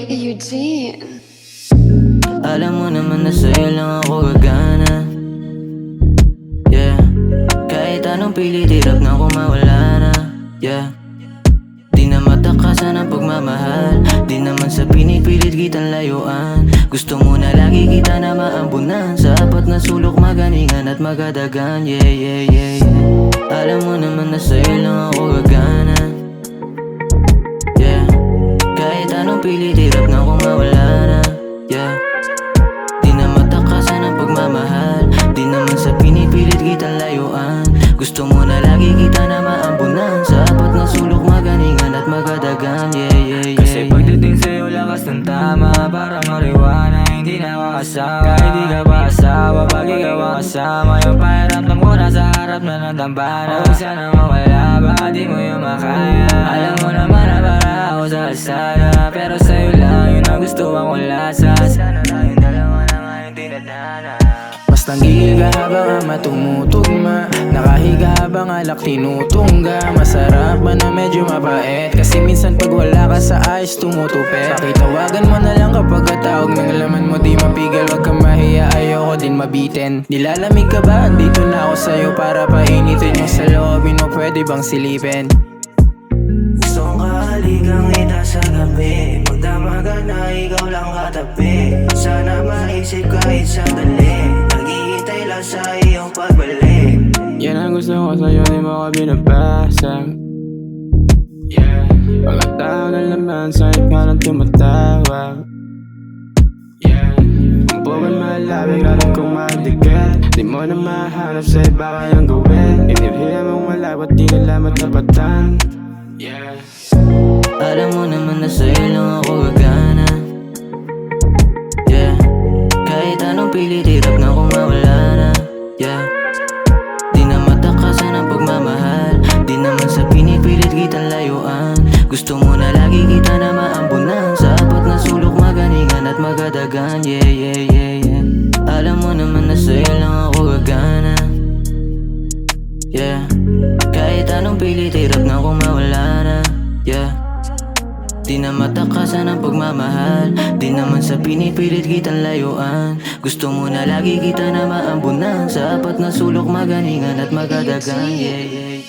Eugene. Alam mo naman na sa'yo lang ako gagana. Yeah, kahit anong pilit, hirap na akong mawala na. Yeah, di na matakasan ang pagmamahal, di naman sa pinipilit kitang layuan. Gusto mo na lagi kita na maambunan, sa apat na sulok maganingan at magadagan. Yeah, yeah, yeah, yeah. Alam mo naman na sa'yo lang ako gagana. Yeah, kahit anong pilit, hirap na akong mawala na. Yeah, di na matakasan ang pagmamahal, di naman sa pinipilit kitang layuan. Gusto mo na lagi kita na maambunan, sa apat na sulok maganingan at magadagan. Yeah, yeah, yeah. Kasi pagdating sa'yo lakas ng tama, para mariwana, hindi na makasawa. Kahit di ka pa asawa, pag ikaw ang kasama, yung pakiramdam ko nasa harap na ng dambana. Huwag sana mawala, baka di mo yung makaya. Alam mo naman na para ako sa alsada, pero sa'yo lang yun ang gusto akong lasa. Sana tayong dalawa na nga yung tinadhana. Mas nanggigil ka habang ama tumutugma, nakahiga habang alak tinutungga. Masarap ba na medyo mabait, kasi minsan pag wala ka sa ayos tumutupet. Pakitawagan mo na lang kapag katawag ng laman mo di mapigil. Wag kang mahiya, ayoko din mabitin. Nilalamig ka ba? Dito na ako sa'yo para painitin yung sa loobin mo, pwede bang silipin? Gusto kong kahaligang kita sa gabi, magdamagan na ikaw lang katabi. Sana maisip kahit sandali, naghihintay lang sa iyong pagbalik. Yan ang gusto ko sa'yo, di mo ko binabasag. Yeah, mga tao na laman sa'yo ka lang tumatawag. Yeah, kung buwan malabig, alam kong madikit. Di mo na mahanap sa iba kayang gawin. Inibhiya mong wala, ba't di nila matapatan? Yeah, Alam mo naman na sa'yo lang ako gagana. Yeah, kahit anong pilit, hirap na akong mawala na. Yeah, di na matakasan ang pagmamahal, di naman sa pinipilit kitang layuan. Gusto mo na lagi kita na maambunan, sa apat na sulok maganingan at magadagan. Yeah, yeah, yeah, yeah. Alam mo naman na sa'yo lang ako gagana. Yeah, kahit anong pilit, hirap na akong mawala na. Yeah, di na matakasan ang pagmamahal, di naman sa pinipilit kitang layuan. Gusto mo na lagi kita na maambunan, sa apat na sulok maganingan at magadagan. Yeah, yeah.